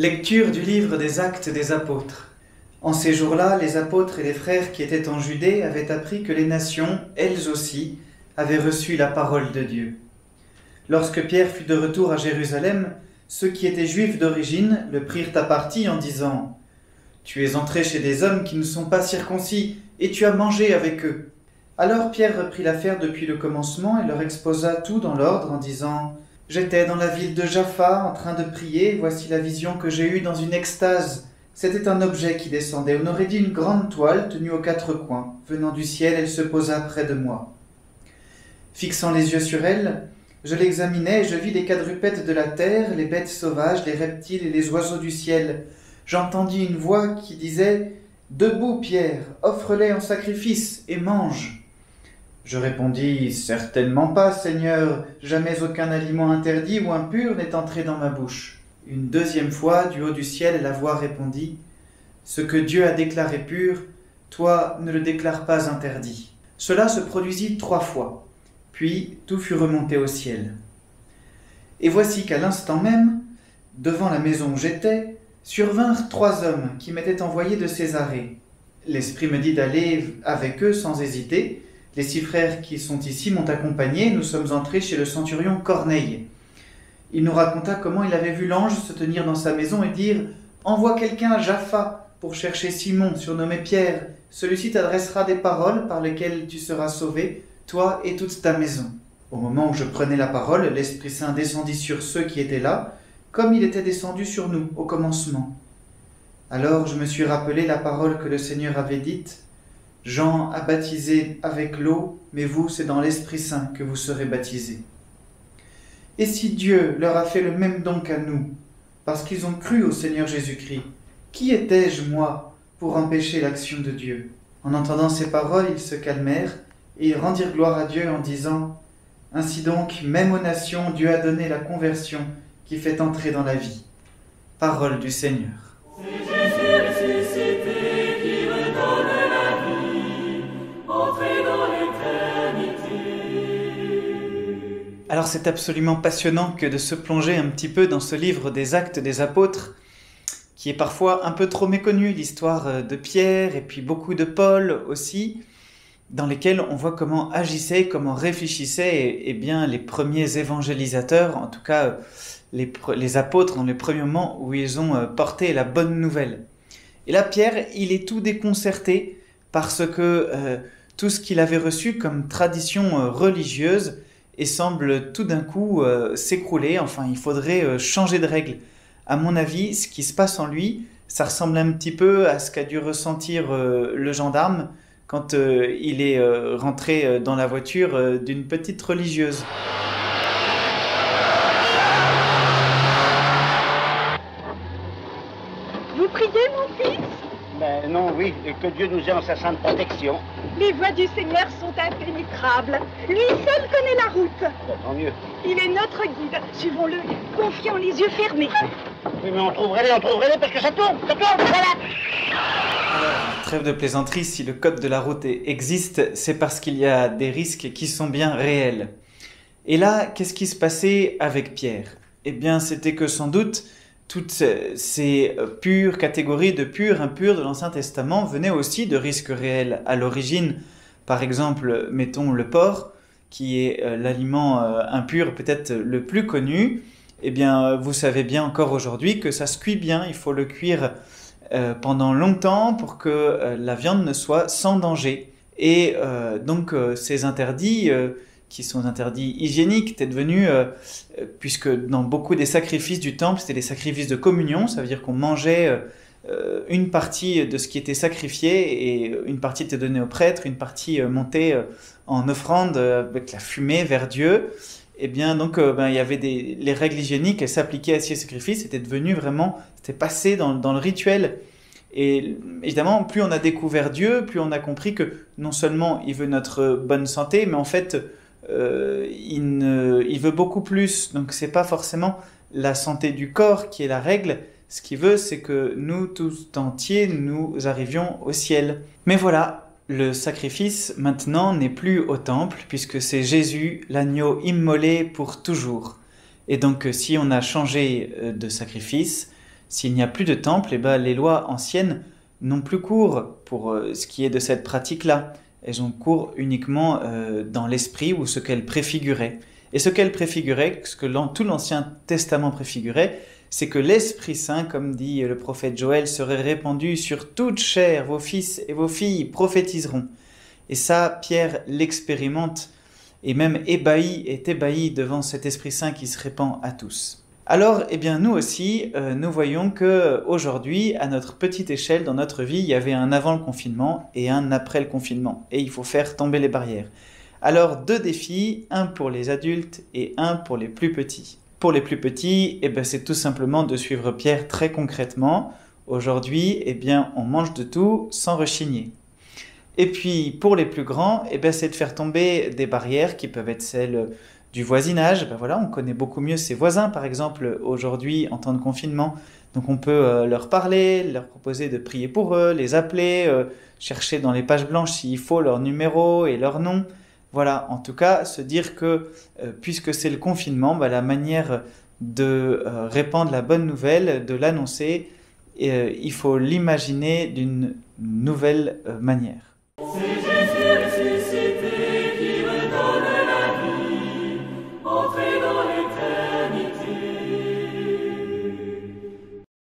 Lecture du livre des Actes des Apôtres. En ces jours-là, les apôtres et les frères qui étaient en Judée avaient appris que les nations, elles aussi, avaient reçu la parole de Dieu. Lorsque Pierre fut de retour à Jérusalem, ceux qui étaient juifs d'origine le prirent à partie en disant « Tu es entré chez des hommes qui ne sont pas circoncis, et tu as mangé avec eux. » Alors Pierre reprit l'affaire depuis le commencement et leur exposa tout dans l'ordre en disant « J'étais dans la ville de Jaffa en train de prier, voici la vision que j'ai eue dans une extase. C'était un objet qui descendait, on aurait dit une grande toile tenue aux quatre coins. Venant du ciel, elle se posa près de moi. Fixant les yeux sur elle, je l'examinais et je vis les quadrupèdes de la terre, les bêtes sauvages, les reptiles et les oiseaux du ciel. J'entendis une voix qui disait « Debout, Pierre, offre-les en sacrifice et mange !» Je répondis « Certainement pas, Seigneur, jamais aucun aliment interdit ou impur n'est entré dans ma bouche. » Une deuxième fois, du haut du ciel, la voix répondit « Ce que Dieu a déclaré pur, toi ne le déclare pas interdit. » Cela se produisit 3 fois, puis tout fut remonté au ciel. Et voici qu'à l'instant même, devant la maison où j'étais, survinrent 3 hommes qui m'étaient envoyés de Césarée. L'Esprit me dit d'aller avec eux sans hésiter. Les 6 frères qui sont ici m'ont accompagné, nous sommes entrés chez le centurion Corneille. Il nous raconta comment il avait vu l'ange se tenir dans sa maison et dire « Envoie quelqu'un à Jaffa pour chercher Simon, surnommé Pierre. Celui-ci t'adressera des paroles par lesquelles tu seras sauvé, toi et toute ta maison. » Au moment où je prenais la parole, l'Esprit Saint descendit sur ceux qui étaient là, comme il était descendu sur nous au commencement. Alors je me suis rappelé la parole que le Seigneur avait dite « Jean a baptisé avec l'eau, mais vous, c'est dans l'Esprit Saint que vous serez baptisés. » Et si Dieu leur a fait le même don qu'à nous, parce qu'ils ont cru au Seigneur Jésus-Christ, qui étais-je, moi, pour empêcher l'action de Dieu ? En entendant ces paroles, ils se calmèrent et ils rendirent gloire à Dieu en disant « Ainsi donc, même aux nations, Dieu a donné la conversion qui fait entrer dans la vie. » Parole du Seigneur. Alors c'est absolument passionnant que de se plonger un petit peu dans ce livre des Actes des Apôtres, qui est parfois un peu trop méconnu, l'histoire de Pierre et puis beaucoup de Paul aussi, dans lesquels on voit comment agissaient, comment réfléchissaient et bien les premiers évangélisateurs, en tout cas les apôtres dans les premiers moments où ils ont porté la bonne nouvelle. Et là Pierre, il est tout déconcerté parce que tout ce qu'il avait reçu comme tradition religieuse et semble tout d'un coup s'écrouler. Enfin, il faudrait changer de règle. À mon avis, ce qui se passe en lui, ça ressemble un petit peu à ce qu'a dû ressentir le gendarme quand il est rentré dans la voiture d'une petite religieuse. Vous priez, mon fils ? Ben non, oui, et que Dieu nous ait en sa sainte protection. Les voies du Seigneur sont impénétrables. Lui seul connaît la route. Ben, tant mieux. Il est notre guide. Suivons-le, confiant les yeux fermés. Oui, mais on trouverait les parce que ça tourne, voilà. Alors, trêve de plaisanterie, si le code de la route existe, c'est parce qu'il y a des risques qui sont bien réels. Et là, qu'est-ce qui se passait avec Pierre ? Eh bien, c'était que sans doute, toutes ces pures catégories de pur, impur de l'Ancien Testament venaient aussi de risques réels. À l'origine, par exemple, mettons le porc, qui est l'aliment impur peut-être le plus connu. Eh bien, vous savez bien encore aujourd'hui que ça se cuit bien. Il faut le cuire pendant longtemps pour que la viande ne soit sans danger. Et donc, ces interdits qui sont interdits hygiéniques, étaient devenus, puisque dans beaucoup des sacrifices du temple, c'était des sacrifices de communion, ça veut dire qu'on mangeait une partie de ce qui était sacrifié, et une partie était donnée au prêtre, une partie montée en offrande avec la fumée vers Dieu. Et bien donc, il y avait les règles hygiéniques, elles s'appliquaient à ces sacrifices, c'était devenu vraiment, c'était passé dans le rituel. Et évidemment, plus on a découvert Dieu, plus on a compris que non seulement il veut notre bonne santé, mais en fait, il veut beaucoup plus. Donc c'est pas forcément la santé du corps qui est la règle. Ce qu'il veut, c'est que nous tous entiers, nous arrivions au ciel. Mais voilà, le sacrifice maintenant n'est plus au temple, puisque c'est Jésus, l'agneau immolé pour toujours. Et donc si on a changé de sacrifice, S'il n'y a plus de temple, les lois anciennes n'ont plus cours pour ce qui est de cette pratique-là. Elles ont cours uniquement dans l'esprit ou ce qu'elles préfiguraient. Et ce qu'elles préfiguraient, ce que tout l'Ancien Testament préfigurait, c'est que l'Esprit Saint, comme dit le prophète Joël, serait répandu sur toute chair. Vos fils et vos filles prophétiseront. Et ça, Pierre l'expérimente et même est ébahi devant cet Esprit Saint qui se répand à tous. Alors, nous aussi, nous voyons qu'aujourd'hui, à notre petite échelle, dans notre vie, il y avait un avant le confinement et un après le confinement. Et il faut faire tomber les barrières. Alors, 2 défis, un pour les adultes et un pour les plus petits. Pour les plus petits, c'est tout simplement de suivre Pierre très concrètement. Aujourd'hui, on mange de tout sans rechigner. Et puis, pour les plus grands, c'est de faire tomber des barrières qui peuvent être celles du voisinage. On connaît beaucoup mieux ses voisins, par exemple, aujourd'hui, en temps de confinement. Donc, on peut leur parler, leur proposer de prier pour eux, les appeler, chercher dans les pages blanches s'il faut leur numéro et leur nom. Voilà, en tout cas, se dire que, puisque c'est le confinement, la manière de répandre la bonne nouvelle, de l'annoncer, il faut l'imaginer d'une nouvelle manière. C'est Jésus ressuscité.